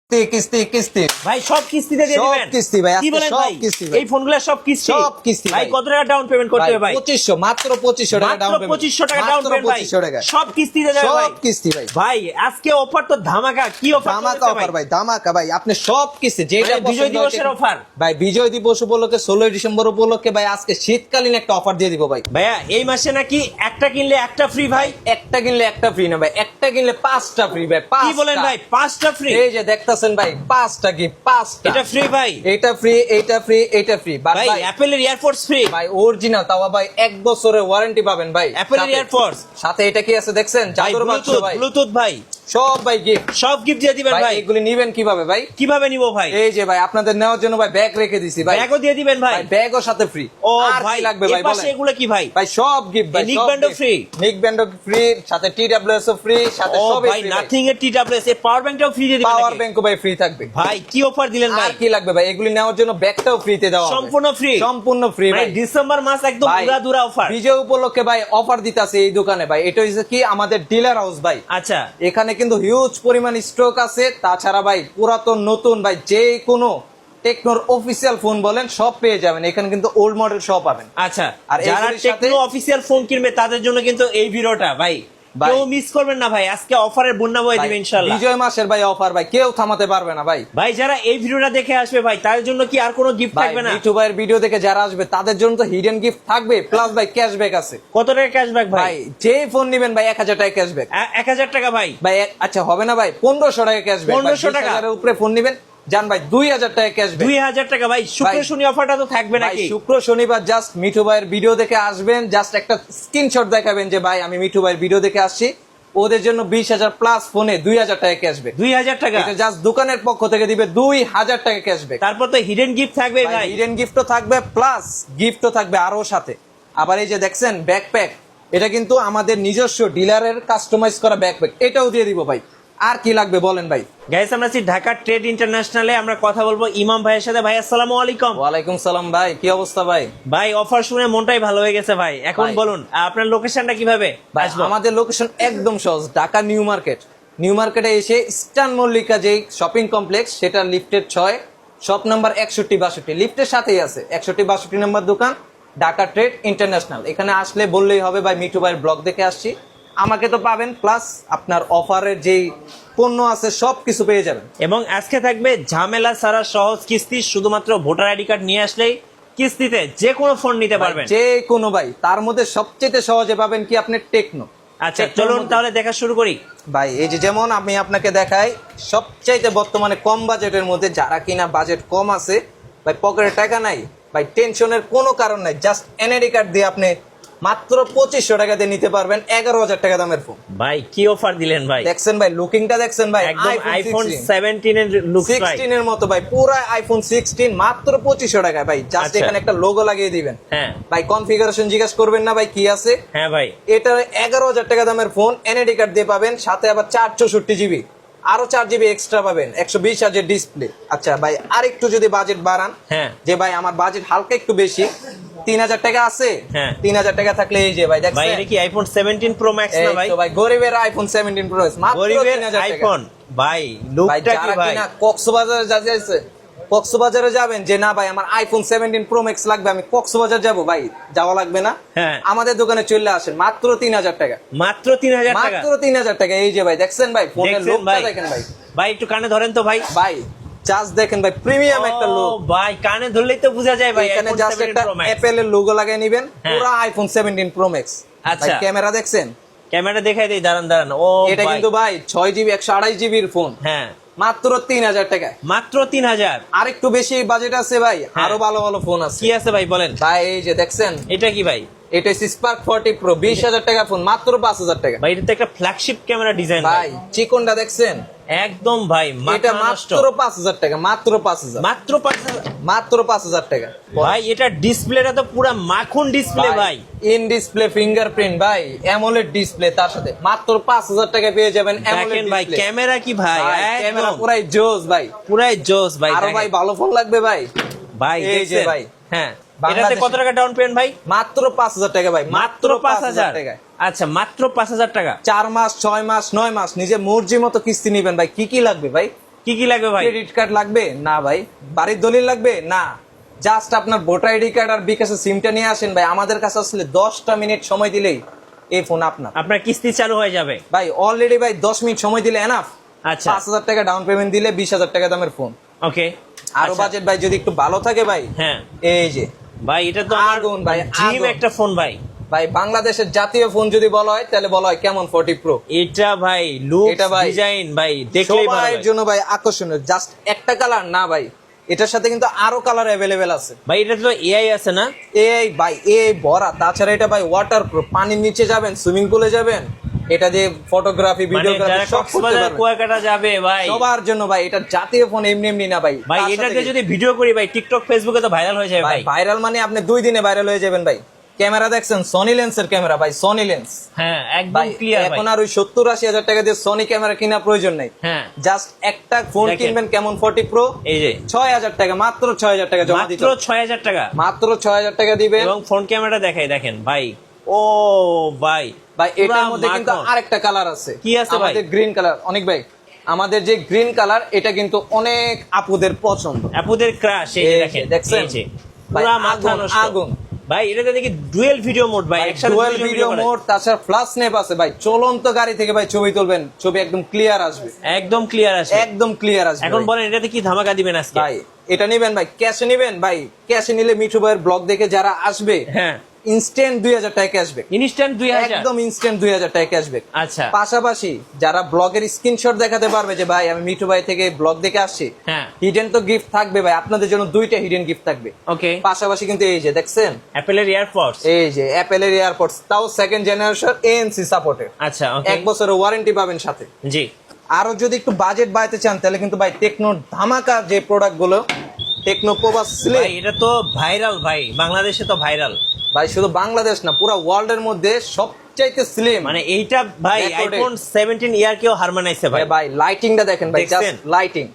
কিস্তি কিস্তি ভাই সব কিস্তিতে দিয়ে দিবেন? সব কিস্তি ভাই, কি বলেন সব ভাই? কিস্তি ভাই। এই ফোনগুলো সব কিস্তি? সব কিস্তি ভাই ভাই। কত টাকা ডাউন পেমেন্ট করতে হবে ভাই? 2500, মাত্র 2500 টাকা ডাউন মাত্র পেমেন্ট। 2500 টাকা ডাউন মাত্র পেমেন্ট ভাই। 2500 টাকা। সব কিস্তিতে যাবে ভাই? সব কিস্তি ভাই। ভাই আজকে অফার তো ধামাকা, কি অফার? ধামাকা অফার ভাই, ধামাকা ভাই। আপনি সব কিস্তি যেটা মানে বিজয় পছন্দ দিবসের হয়- অফার? ভাই বিজয় দিবস উপলক্ষে 16 ডিসেম্বর উপলক্ষে ভাই আজকে শীতকালীন একটা অফার দিয়ে দিব ভাই। ভাইয়া এই মাসে নাকি একটা কিনলে একটা ফ্রি ভাই? একটা কিনলে একটা ফ্রি না ভাই, একটা কিনলে 5টা ফ্রি ভাই। কি বলেন ভাই, 5টা ফ্রি? এই যে দেখতাছেন ভাই, 5টা কি 5টা। এটা ফ্রি ভাই? এটা ফ্রি, এটা ফ্রি, এটা ফ্রি ভাই অ্যাপেলের এয়ারফোর্স ফ্রি? ভাই অরিজিনাল, তাও ভাই 1 বছরের ওয়ারেন্টি পাবেন ভাই। অ্যাপেলের সাথে- এয়ারফোর্স সাথে এটা কি আছে দেখছেন, ভাই চাদর বাক্স ব্লুটুথ, ভাই, ব্লুটুথ ভাই সব ভাই গিফট। সব গিফট দিয়ে দিবেন ভাই ভাই? এগুলি নিবেন কিভাবে ভাই? কিভাবে নিব ভাই? এই যে ভাই আপনাদের নেওয়ার জন্য ভাই ব্যাগ রেখে দিছি ভাই। ব্যাগও দিয়ে দিবেন ভাই? ভাই ব্যাগও সাথে ফ্রি। ও আর ভাই কি লাগবে ভাই এর পাশে বলেন? এগুলো কি ভাই? ভাই সব গিফট ভাই, এই নিক ব্যান্ডও ফ্রি? নিক ব্যান্ডও ফ্রি, সাথে টিডব্লিউএস ও ফ্রি, সাথে ও সবই ভাই ফ্রি। নাথিং এর টিডব্লিউএস এর পাওয়ার ব্যাংকটাও ফ্রি দিয়ে দিবেন পাওয়ার নাকি? ব্যাংকও ভাই ফ্রি থাকবে। ভাই কি অফার দিলেন ভাই? আর কি লাগবে ভাই? এগুলি নেওয়ার জন্য ব্যাগটাও ফ্রিতে দেওয়া হবে। সম্পূর্ণ ফ্রি? সম্পূর্ণ ফ্রি মানে ভাই। ডিসেম্বর মাস একদম ভাই, পুরা অফার। বিজয় উপলক্ষে ভাই অফার দিতাছে এই দোকানে ভাই। এটা হচ্ছে কি আমাদের ডিলার হাউস ভাই। আচ্ছা এখানে কিন্তু হিউজ পরিমাণ স্টক আছে। তাছাড়া ভাই পুরাতন নতুন ভাই যে কোনো টেকনোর অফিসিয়াল ফোন বলেন সব পেয়ে যাবেন এখানে, কিন্তু ওল্ড মডেল সব পাবেন। আচ্ছা, আর যারা এগুলির সাথে- টেকনো অফিসিয়াল ফোন কিনবে তাদের জন্য কিন্তু এই ভিডিওটা ভাই ভাই। কেউ মিস করবেন না ভাই। আজকে অফারের বন্যা বয়ে দিবে ইনশাআল্লাহ। বিজয় মাসের ভাই অফার ভাই, কেউ থামাতে পারবে না ভাই। ভাই যারা এই ভিডিওটা দেখে আসবে ভাই তাদের জন্য কি আর কোনো গিফট ভাই থাকবে না? মিঠু ভাইয়ের ভিডিও দেখে যারা আসবে তাদের জন্য তো হিডেন গিফট থাকবে, প্লাস ভাই ক্যাশব্যাক আছে। কত টাকা ক্যাশব্যাক ভাই? ভাই যে ফোন নিবেন ভাই 1000 টাকা ক্যাশব্যাক। 1000 টাকা ভাই? ভাই আচ্ছা হবে না ভাই, 1500 টাকা ক্যাশব্যাক। 1500 টাকা? 20,000 এর উপরে ফোন নিবেন জান ভাই 2000 টাকা ক্যাশব্যাক। 2000 টাকা ভাই? শুক্র ভাই। শনি অফারটা তো থাকবে ভাই নাকি? শুক্র শনিবার জাস্ট মিঠু ভাইয়ের ভিডিও দেখে আসবেন, জাস্ট একটা স্ক্রিনশট দেখাবেন যে ভাই আমি মিঠু ভাইয়ের ভিডিও দেখে আসছি, ওদের জন্য 20,000 প্লাস ফোনে 2000 টাকা ক্যাশব্যাক। 2000 টাকা? এটা জাস্ট দোকানের পক্ষ থেকে দিবে 2000 টাকা ক্যাশব্যাক। তারপর তো হিডেন গিফট থাকবে ভাই? হিডেন গিফটও থাকবে, প্লাস গিফটও থাকবে আরো সাথে। আবার এই যে দেখছেন ব্যাকপ্যাক, এটা কিন্তু আমাদের নিজস্ব ডিলারের কাস্টমাইজ করা ব্যাকপ্যাক, এটাও দিয়ে দিব ভাই। আর কি লাগবে বলেন ভাই? গাইস আমরা আছি ঢাকা ট্রেড ইন্টারন্যাশনালে, আমরা কথা বলবো ইমাম ভাইয়ের সাথে। ভাই আসসালামু আলাইকুম। ওয়ালাইকুম সালাম ভাই, কি অবস্থা ভাই? ভাই অফার শুনে মনটাই ভালো হয়ে গেছে ভাই। এখন ভাই। বলুন আপনার লোকেশনটা কিভাবে ভাই আসবো? আমাদের লোকেশন একদম সহজ, ঢাকা নিউ মার্কেট। নিউ মার্কেটে এসে ইস্টার্ন মল্লিকা যে শপিং কমপ্লেক্স, সেটা লিফটের 6, শপ নাম্বার 61-62, লিফটের সাথেই আছে 61-62 নম্বর দোকান, ঢাকা ট্রেড ইন্টারন্যাশনাল। এখানে আসলে বললেই হবে ভাই মিঠু ভাইয়ের ব্লগ দেখে আসছি, আমাকে তো পাবেন, প্লাস আপনার অফারের যেই পণ্য আছে সব কিছু পেয়ে যাবেন। এবং আজকে থাকবে ঝামেলা ছাড়া সহজ কিস্তি, শুধুমাত্র ভোটার আইডি কার্ড নিয়ে আসলেই কিস্তিতে যে কোনো ফোন নিতে পারবেন। যে কোনো ভাই, তার মধ্যে সবচেয়ে সহজে পাবেন কি আপনি টেকনো। আচ্ছা চলুন তাহলে দেখা শুরু করি। ভাই এই যে যেমন আমি আপনাকে দেখাই, সবচাইতে বর্তমানে কম বাজেটের মধ্যে, যারা কিনা বাজেট কম আছে ভাই, পকেটে টাকা নাই ভাই, টেনশনের কোনো কারণ নাই, জাস্ট এনআইডি কার্ড দিয়ে আপনি মাত্র 2500 টাকা দিয়ে নিতে পারবেন 11,000 টাকা দামের ফোন। ভাই কি অফার দিলেন ভাই? দেখছেন ভাই লুকিংটা দেখছেন ভাই, একদম আইফোন 17 এর লুক ভাই, 16 এর মতো ভাই, পুরো আইফোন 16 মাত্র 2500 টাকায় ভাই। জাস্ট আচ্ছা। এখানে একটা লোগো লাগিয়ে দিবেন। হ্যাঁ ভাই কনফিগারেশন জিজ্ঞাসা করবেন না ভাই কি আছে। হ্যাঁ ভাই এটা 11,000 টাকা দামের ফোন, এনআইডি কার্ড দিয়ে পাবেন, সাথে আবার 464 জিবি, আরো 4 জিবি এক্সট্রা পাবেন, 120 হার্জের ডিসপ্লে। আচ্ছা ভাই আর একটু যদি বাজেট বাড়ান, হ্যাঁ যে ভাই আমার বাজেট হালকা একটু বেশি, 3000 টাকা আছে, হ্যাঁ। 3000 টাকা থাকলে এই যে ভাই ভাই দেখছেন, এটা কি আইফোন 17 প্রো ম্যাক্স না ভাই? এই তো ভাই গরিবের আইফোন 17 প্রো মাত্র গরিবের 3000 টাকা। আইফোন ভাই, ভাই লুকটা কি যারা ভাই? কিনা কক্সবাজারে যাচ্ছে, কক্সবাজারে যাবেন যে না ভাই আমার আইফোন 17 প্রো ম্যাক্স লাগবে, আমি কক্সবাজার যাব, ভাই যাওয়া লাগবে না, হ্যাঁ। আমাদের দোকানে চলে আসেন, মাত্র 3000 টাকা, মাত্র 3000 টাকা? মাত্র 3000 টাকা। এই যে ভাই দেখছেন ভাই ফোনের দেখছেন লুকটা ভাই? দেখেন ভাই, ভাই একটু কানে ধরেন তো ভাই। ভাই জাস্ট দেখেন ভাই, প্রিমিয়াম একটা ও লুক। ভাই কানে ধরলেই তো বোঝা যায় ভাই এখানে iPhone জাস্ট 17 একটা Pro Max। অ্যাপেল এর লোগো লাগিয়ে নেবেন, হ্যাঁ। পুরো আইফোন 17 প্রো ম্যাক্স। আচ্ছা। ভাই ক্যামেরা দেখছেন, ক্যামেরা দেখাই দেই, দাঁড়ান দাঁড়ান। ও এটা ভাই, কিন্তু ভাই 6 জিবি 128 জিবির ফোন, হ্যাঁ মাত্র 3000 টাকা। মাত্র 3000? আর একটু বেশি বাজেট আছে ভাই, হ্যাঁ। আরো ভালো ভালো ফোন আছে কি আছে ভাই বলেন? ভাই। এই যে দেখছেন, এটা কি ভাই? এটা হচ্ছে স্পার্ক 40 প্রো, 20,000 টাকা ফোন, মাত্র 5,000 টাকা। ভাই এটা তো একটা ফ্ল্যাগশিপ ক্যামেরা ডিজাইন ভাই চিকনটা দেখছেন, একদম ভাই এটা মাথা নষ্ট। মাত্র 5,000 টাকা, মাত্র 5,000, মাত্র 5000? মাত্র 5,000 টাকা। ভাই এটা ডিসপ্লেটা তো পুরো মাখন ডিসপ্লে ভাই। ইন ডিসপ্লে ফিঙ্গারপ্রিন্ট ভাই, অ্যামোলেড ডিসপ্লে, তার সাথে মাত্র 5,000 টাকা পেয়ে যাবেন অ্যামোলেড দেখেন ভাই ডিসপ্লে। ক্যামেরা কি ভাই, ক্যামেরা একদম পুরাই জোস ভাই, পুরাই জোস ভাই। আরো ভাই দেখেন। ভালো ফোন লাগবে ভাই, ভাই এই যে দেখছেন? ভাই, হ্যাঁ এটাতে বাংলাদেশে- কত টাকা ডাউন পেমেন্ট ভাই? মাত্র 5,000 টাকা ভাই, মাত্র 5000 টাকা। আচ্ছা মাত্র 5000 টাকা। 4 মাস 6 মাস 9 মাস নিজে মর্জি মতো কিস্তি নিবেন ভাই। কি কি লাগবে ভাই? কি কি লাগবে ভাই? ক্রেডিট কার্ড লাগবে না ভাই, বাড়ির দলিল লাগবে না, জাস্ট আপনার ভোটার আইডি কার্ড আর বিকাশের সিমটা নিয়ে আসেন ভাই, আমাদের কাছে আসলে 10টা মিনিট সময় দিলেই এই ফোন আপনার। আপনার কিস্তি চালু হয়ে যাবে ভাই অলরেডি ভাই 10 মিনিট সময় দিলে এনাফ। আচ্ছা 5,000 টাকা ডাউন পেমেন্ট দিলে 20,000 টাকা দামের ফোন। ওকে। আরো বাজেট ভাই যদি একটু ভালো থাকে ভাই, হ্যাঁ এই যে ভাই এটা তো আমার আগুন ভাই, ড্রিম আগুন। একটা ফোন ভাই। ভাই বাংলাদেশের জাতীয় ফোন যদি বলা হয় তাহলে বলা হয় কেমন 40 প্রো। এটা ভাই লুক এটা ভাই ডিজাইন ভাই দেখলেই ভালো সবার লাগে। জন্য ভাই আকর্ষণীয়, জাস্ট একটা কালার না ভাই, এটার সাথে কিন্তু আরো কালার অ্যাভেলেবেল আছে ভাই এটা তো এআই আছে না? এই ভাই এই ভরা, তাছাড়া এটা ভাই ওয়াটার প্রুফ, পানির নিচে যাবেন, সুইমিং পুলে যাবেন, এটা দিয়ে ফটোগ্রাফি মানে ভিডিওগ্রাফি যারা সব করতে কক্সবাজার পারবেন। কুয়াকাটা যাবে ভাই, সবার জন্য ভাই, এটা জাতীয় ফোন এমনি এমনি না ভাই। ভাই তার এটাতে সাথে যদি ভিডিও করি ভাই টিকটক ফেসবুকে তো ভাইরাল হয়ে যাবে ভাই ভাই। ভাইরাল মানে আপনি 2 দিনে ভাইরাল হয়ে যাবেন ভাই। ক্যামেরা দেখছেন সনি লেন্সের ক্যামেরা ভাই, সনি লেন্স হ্যাঁ একদম ভাই, ক্লিয়ার ভাই। এখন আর ওই 70-80 হাজার টাকা দিয়ে সনি ক্যামেরা কিনা প্রয়োজন নেই। হ্যাঁ জাস্ট একটা ফোন দেখেন। কিনবেন কেমন 40 প্রো, এই যে 6,000 টাকা, মাত্র 6,000 টাকা জমা দিতে মাত্র হবে। 6000 টাকা মাত্র 6,000 টাকা দিবেন। এবং ফ্রন্ট ক্যামেরাটা দেখাই দেখেন ভাই। ও ভাই ভাই এটার পুরা মধ্যে কিন্তু মাখন। আরেকটা কালার আছে। কি আছে ভাই? আমাদের গ্রিন কালার, অনেক ভাই আমাদের যে গ্রিন কালার, এটা কিন্তু অনেক আপুদের পছন্দ। আপুদের ক্রাশ এই যে এই যে, দেখেন দেখছেন? এই যে ভাই, পুরা মাথা আগুন, নষ্ট। আগুন। ভাই এটাতে দেখি ডুয়েল ভিডিও মোড ভাই, একসাথে ডুয়াল দুইজন ভিডিও করে। মোড, তাছাড়া ফ্ল্যাশ স্ন্যাপ আছে ভাই, চলন্ত গাড়ি থেকে ভাই ছবি তুলবেন, ছবি একদম ক্লিয়ার আসবে, একদম ক্লিয়ার আসে। একদম ক্লিয়ার আসবে। এখন ভাই। বলেন এটাতে কি ধামাকা দিবেন আজকে? ভাই এটা নিবেন ভাই, ক্যাশে নিবেন ভাই, ক্যাশে নিলে মিঠু ভাইয়ের ব্লগ দেখে যারা আসবে হ্যাঁ ইনস্ট্যান্ট 2,000 টাকা ক্যাশব্যাক, ইনস্ট্যান্ট 2000। একদম ইনস্ট্যান্ট 2,000 টাকা ক্যাশব্যাক। আচ্ছা পাশাপাশি যারা ব্লগের স্ক্রিনশট দেখাতে পারবে যে ভাই আমি মিঠু ভাই থেকে ব্লগ দেখে আসছি, হ্যাঁ হিডেন তো গিফট থাকবে ভাই, আপনাদের জন্য 2টা হিডেন গিফট থাকবে। ওকে। পাশাপাশি কিন্তু এই যে দেখছেন, অ্যাপেলের এয়ারপডস। এই যে অ্যাপেলের এয়ারপডস, তাও সেকেন্ড জেনারেশন ANC সাপোর্টেড, আচ্ছা ওকে 1 বছরের ওয়ারেন্টি পাবেন সাথে। জি। আরো যদি একটু বাজেট বাড়াতে চান তাহলে কিন্তু ভাই টেকনোর ধামাকা যে প্রোডাক্ট গুলো, টেকনো প্রোভাস স্লিম ভাই এটা তো ভাইরাল ভাই, বাংলাদেশে তো ভাইরাল। ভাই, শুধু বাংলাদেশ না পুরো ওয়ার্ল্ড এর মধ্যে সবচাইতে স্লিম। মানে এইটা ভাই Recorded। আইফোন 17 ইয়ার কেও হারমানাইছে ভাই। ভাই লাইটিংটা দেখেন ভাই, দেখছেন? জাস্ট লাইটিং,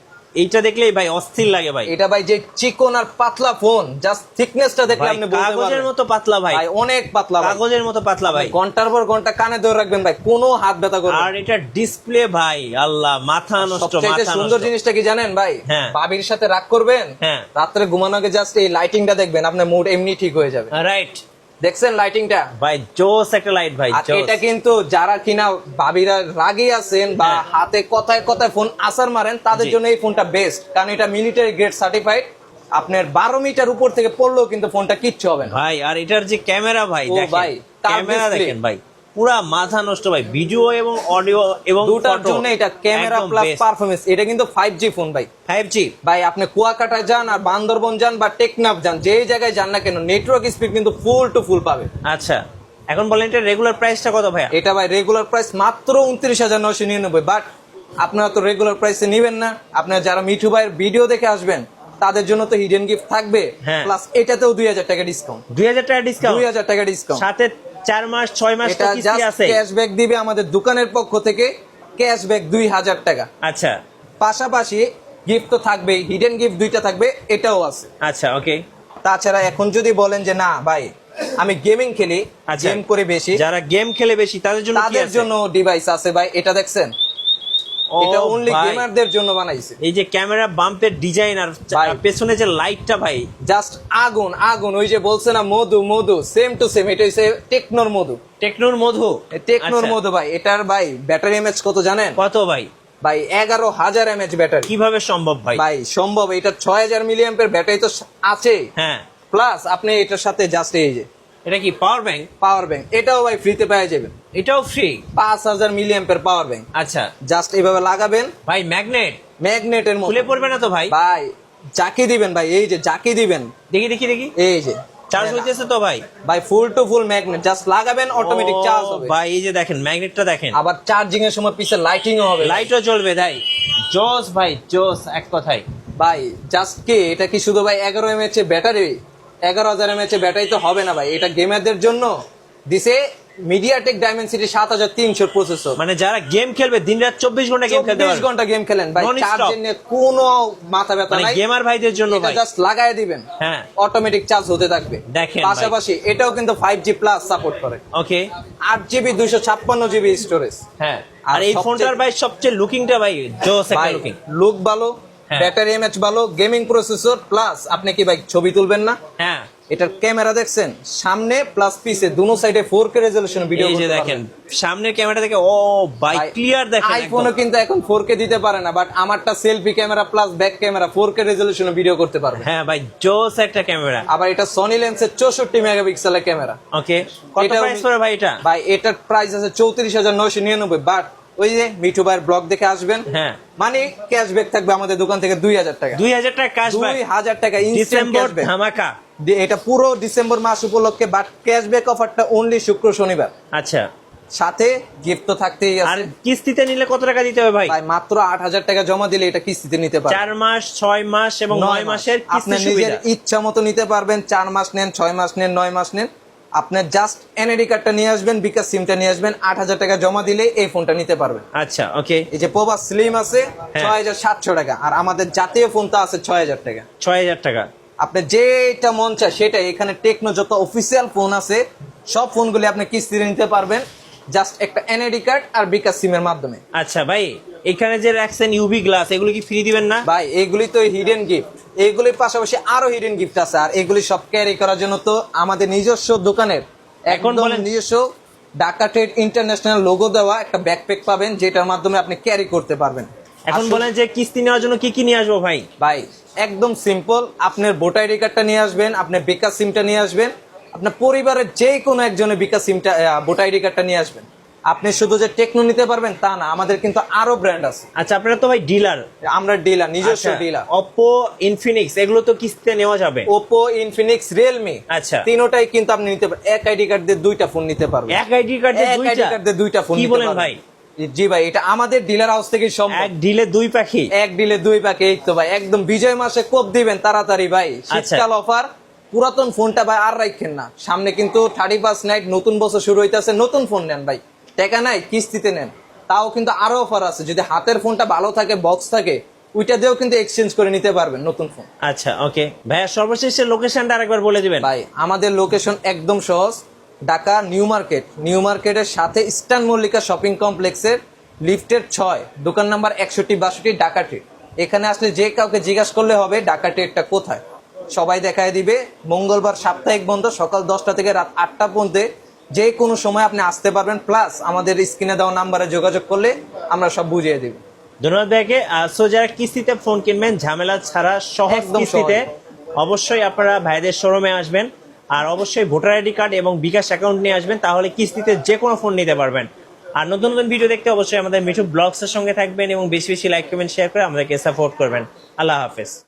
এইটা দেখলেই ভাই অস্থির লাগে ভাই। এটা ভাই যে চিকন আর পাতলা ফোন, জাস্ট থিকনেসটা দেখলে ভাই আপনি বলতে কাগজের পারবেন মতো পাতলা ভাই, ভাই অনেক পাতলা ভাই, কাগজের মতো পাতলা ভাই। ঘন্টার পর ঘন্টা কানে ধরে রাখবেন ভাই, কোনো হাত ব্যথা করবে আর এটা ডিসপ্লে ভাই আল্লাহ মাথা নষ্ট, সবচেয়ে মাথা সুন্দর নষ্ট। জিনিসটা কি জানেন ভাই? হ্যাঁ। ভাবির সাথে রাগ করবেন, হ্যাঁ। রাত্রে ঘুমানোর আগে জাস্ট এই লাইটিংটা দেখবেন, আপনার মুড এমনি ঠিক হয়ে যাবে। রাইট দেখছেন লাইটিংটা? ভাই জোস একটা লাইট ভাই, আর জোস। এটা কিন্তু যারা কিনা ভাবিরা রাগী আছেন বা হ্যাঁ। হাতে কথায় কথায় ফোন আসার মারেন, তাদের জি। জন্য এই ফোনটা বেস্ট, কারণ এটা মিলিটারি গ্রেড সার্টিফাইড। আপনার 12 মিটার উপর থেকে পড়লেও কিন্তু ফোনটা কিচ্ছু হবে না ভাই। আর এটার যে ক্যামেরা ভাই ও দেখেন, ভাই, তার ক্যামেরা display। দেখেন ভাই, পুরা মাথা নষ্ট ভাই, ভিডিও এবং অডিও এবং দুটার photo জন্য এটা ক্যামেরা একদম প্লাস best। পারফরমেন্স, এটা কিন্তু 5G ফোন ভাই। 5G ভাই আপনি কুয়াকাটায় যান আর বান্দরবন যান বা টেকনাফ যান, যেই জায়গায় যান না কেন নেটওয়ার্ক স্পিড কিন্তু ফুল টু ফুল পাবে। আচ্ছা এখন বলেন এটা রেগুলার প্রাইসটা কত ভাইয়া? এটা ভাই রেগুলার প্রাইস মাত্র 29,999, বাট আপনারা তো রেগুলার প্রাইসে নিবেন না, আপনারা যারা মিঠু ভাইয়ের ভিডিও দেখে আসবেন তাদের জন্য তো হিডেন গিফট থাকবে, হ্যাঁ। প্লাস এটাতেও 2,000 টাকা ডিসকাউন্ট, 2000 টাকা ডিসকাউন্ট, 2,000 টাকা ডিসকাউন্ট। সাথে 4 মাস 6 মাস তো এটা কিস্তি জাস্ট আছে। ক্যাশব্যাক দিবে আমাদের দোকানের পক্ষ থেকে, ক্যাশব্যাক 2,000 টাকা। আচ্ছা পাশাপাশি গিফট তো থাকবে, হিডেন গিফট 2টা থাকবে, এটাও আছে। আচ্ছা ওকে। তাছাড়া এখন যদি বলেন যে না ভাই আমি গেমিং খেলি, আচ্ছা। গেম করে বেশি, যারা গেম খেলে বেশি তাদের জন্য কি তাদের আছে? জন্য ডিভাইস আছে ভাই, এটা দেখছেন, ও এটা অনলি ভাই, গেমারদের জন্য বানাইছে। এই যে ক্যামেরা বাম্পের ডিজাইন আর ভাই। পেছনে যে লাইটটা ভাই, জাস্ট আগুন আগুন, ওই যে বলছে না মধু মধু, সেম টু সেম, এটা হচ্ছে টেকনোর মধু, টেকনোর মধু। টেকনোর আচ্ছা, মধু ভাই। এটার ভাই ব্যাটারি এমএচ কত জানেন? কত ভাই? ভাই 11,000 এমএচ ব্যাটারি। কিভাবে সম্ভব ভাই? ভাই সম্ভব, এটা 6,000 মিলিঅ্যাম্পের ব্যাটারি তো আছে, হ্যাঁ প্লাস আপনি এটার সাথে জাস্ট এই যে এটা কি পাওয়ার ব্যাংক? পাওয়ার ব্যাংক, এটাও ভাই ফ্রিতে পেয়ে যাবেন, এটাও ফ্রি? 5,000 মিলিঅ্যাম্পের পাওয়ার ব্যাংক। আচ্ছা জাস্ট এইভাবে লাগাবেন, ভাই ম্যাগনেট ম্যাগনেটের মতো খুলে পড়বে না তো ভাই? ভাই জাকি দিবেন ভাই, এই যে জাকি দিবেন, দেখি দেখি দেখি, এই যে চার্জ হইতেছে তো ভাই? ভাই ফুল টু ফুল ম্যাগনেট, জাস্ট লাগাবেন অটোমেটিক ও চার্জ হবে। ভাই এই যে দেখেন ম্যাগনেটটা দেখেন, আবার চার্জিং এর সময় পিছে লাইটিংও হবে। লাইটও জ্বলবে ভাই, জোস ভাই জোস এক কথায়। ভাই জাস্ট কি এটা কি শুধু ভাই 11 এমএএচ এর ব্যাটারি, 11,000 এমএএচ এর ব্যাটারি তো হবে না ভাই, এটা গেমারদের জন্য দিছে মিডিয়াটেক ডাইমেনসিটি 7300 প্রসেসর, মানে যারা গেম খেলবে দিনরাত 24 ঘন্টা গেম খেলতে 24 পারবে, ঘন্টা গেম খেলেন ভাই, Non-stop। চার্জের নিয়ে কোনো মাথা ব্যথা মানে নাই। গেমার ভাইদের জন্য এটা ভাই। জাস্ট লাগায় দিবেন, হ্যাঁ। অটোমেটিক চার্জ হতে থাকবে। দেখেন ভাই। পাশাপাশি এটাও কিন্তু 5G প্লাস সাপোর্ট করে, ওকে 8GB 256GB স্টোরেজ। হ্যাঁ, আর আর এই সবচেয়ে- ফোনটার ভাই সবচেয়ে লুকিংটা ভাই জোস একটা লুকিং। লুক ভালো, হ্যাঁ। ব্যাটারি এমএচ ভালো, গেমিং প্রসেসর প্লাস আপনি কি ভাই ছবি তুলবেন না? হ্যাঁ, এটার ক্যামেরা দেখছেন সামনে প্লাস পিছে দুনো সাইডে 4K রেজোলিউশন ভিডিও এই যে করতে দেখেন পারবেন। সামনের ক্যামেরা থেকে ও ভাই ক্লিয়ার দেখেন আইফোনও একদম। কিন্তু এখন 4K দিতে পারে না, বাট আমারটা selfie camera plus back camera 4K resolution video করতে পারবে। হ্যাঁ ভাই জোস একটা ক্যামেরা। আবার এটা সনি লেন্সের 64 মেগাপিক্সেলের ক্যামেরা। ওকে, কত এটাও- প্রাইস পড়ে ভাই এটা? ভাই এটার প্রাইস আছে 34,999, বাট ওই যে মিঠু ভাইয়ের ব্লগ দেখে আসবেন, হ্যাঁ। মানে ক্যাশব্যাক থাকবে আমাদের দোকান থেকে 2000 টাকা। 2000 টাকা ক্যাশব্যাক, 2000 টাকা ইনস্ট্যান্ট ডিসেম্বর ক্যাশব্যাক। ধামাকা। এটা পুরো ডিসেম্বর মাস উপলক্ষে, বাট ক্যাশব্যাক অফারটা অনলি শুক্র শনিবার। আচ্ছা, সাথে গিফট তো থাকতেই আর আছে। কিস্তিতে নিলে কত টাকা দিতে হবে ভাই? ভাই মাত্র 8000 টাকা জমা দিলে এটা কিস্তিতে নিতে পারবেন। 4 মাস, 6 মাস এবং 9 মাসের কিস্তি আপনার নিজের সুবিধা। ইচ্ছা মতো নিতে পারবেন, 4 মাস নেন, 6 মাস নেন, 9 মাস নেন। আপনার জাস্ট এনআইডি কার্ডটা নিয়ে আসবেন, বিকাশ সিমটা নিয়ে আসবেন, 8000 টাকা জমা দিলে এই ফোনটা নিতে পারবেন। আচ্ছা, ওকে, এই যে পোভা স্লিম আছে হ্যাঁ। 6700 টাকা, আর আমাদের জাতীয় ফোনটা আছে 6000 টাকা। 6000 টাকা। আপনি যেটা মন চায় সেটাই, এখানে টেকনো যত অফিসিয়াল ফোন আছে সব ফোনগুলি আপনি কিস্তিতে নিতে পারবেন, জাস্ট একটা এনআইডি কার্ড আর বিকাশ সিমের মাধ্যমে। আচ্ছা ভাই, এখানে যে রাখছেন ইউভি গ্লাস, এগুলো কি ফ্রি দিবেন না? ভাই এগুলি তো হিডেন গিফট, এগুলির পাশাপাশি আরো হিডেন গিফট আছে, আর এগুলি সব ক্যারি করার জন্য তো আমাদের নিজস্ব দোকানের এখন একদম বলেন- নিজস্ব ঢাকা ট্রেড ইন্টারন্যাশনাল লোগো দেওয়া একটা ব্যাকপ্যাক পাবেন, যেটার মাধ্যমে আপনি ক্যারি করতে পারবেন। এখন আসলে- বলেন যে কিস্তি নেওয়ার জন্য কি কি নিয়ে আসবো ভাই? ভাই একদম সিম্পল, আপনার ভোটার আইডি কার্ডটা নিয়ে আসবেন, আপনার বিকাশ সিমটা নিয়ে আসবেন, আপনার পরিবারের যে কোনো একজনের বিকাশ সিমটা ভোটার আইডি কার্ডটা নিয়ে আসবেন। আপনি শুধু যে টেকনো নিতে পারবেন তা না, আমাদের কিন্তু আরো ব্র্যান্ড আছে। আচ্ছা, আপনারা তো ভাই ডিলার, আমরা ডিলার, নিজস্ব ডিলার। অপো, ইনফিনিক্স, এগুলো তো কিস্তিতে নেওয়া যাবে? ওপো, ইনফিনিক্স, রিয়েলমি, আচ্ছা। তিনোটাই কিন্তু আপনি নিতে পারবেন। এক আইডি কার্ড দিয়ে দুইটা ফোন নিতে পারবেন। এক আইডি কার্ডে এক আইডি দুইটা? কার্ড দিয়ে দুইটা ফোন কি নিতে বলেন পারবেন। ভাই? জি ভাই, এটা আমাদের ডিলার হাউস থেকে সম্ভব। এক ডিলে দুই পাখি। এক ডিলে দুই পাকে, এই তো ভাই একদম বিজয় মাসে কোপ দিবেন তাড়াতাড়ি ভাই, শীতকাল অফার। পুরাতন ফোনটা ভাই আর রাখেন না, সামনে কিন্তু 31 নাইট নতুন বছর শুরু হইতেছে, নতুন ফোন নেন ভাই, টাকা নাই কিস্তিতে নেন, তাও কিন্তু আরো অফার আছে। যদি হাতের ফোনটা ভালো থাকে, বক্স থাকে, ওইটা দিয়েও কিন্তু এক্সচেঞ্জ করে নিতে পারবেন নতুন ফোন। আচ্ছা, ওকে ভাইয়া, সর্বশেষে লোকেশনটা আরেকবার বলে দিবেন। ভাই আমাদের লোকেশন একদম সহজ, ঢাকা নিউ মার্কেট, নিউ মার্কেটের সাথে ইস্টার্ন মল্লিকা শপিং কমপ্লেক্সের লিফটের 6, দোকান নাম্বার 6162, ঢাকা ট্রেড। এখানে আসলে যে কাউকে জিজ্ঞাসা করলে হবে ঢাকা ট্রেডটা কোথায়, সবাই দেখায় দিবে। মঙ্গলবার সাপ্তাহিক বন্ধ, সকাল 10টা থেকে রাত 8টা পর্যন্ত যে কোনো সময় আপনি আসতে পারবেন, প্লাস আমাদের স্ক্রিনে দেওয়া নাম্বারে যোগাযোগ করলে আমরা সব বুঝিয়ে দিব। ধন্যবাদ ভাইকে। সো যারা কিস্তিতে ফোন কিনবেন ঝামেলা ছাড়া সহজ একদম কিস্তিতে, অবশ্যই আপনারা ভাইদের শোরুমে আসবেন, আর অবশ্যই ভোটার আইডি কার্ড এবং বিকাশ অ্যাকাউন্ট নিয়ে আসবেন, তাহলে কিস্তিতে যে কোনো ফোন নিতে পারবেন। আর নতুন নতুন ভিডিও দেখতে অবশ্যই আমাদের মিঠু ব্লগস এর সঙ্গে থাকবেন এবং বেশি বেশি লাইক কমেন্ট শেয়ার করে আমাদেরকে সাপোর্ট করবেন। আল্লাহ হাফেজ।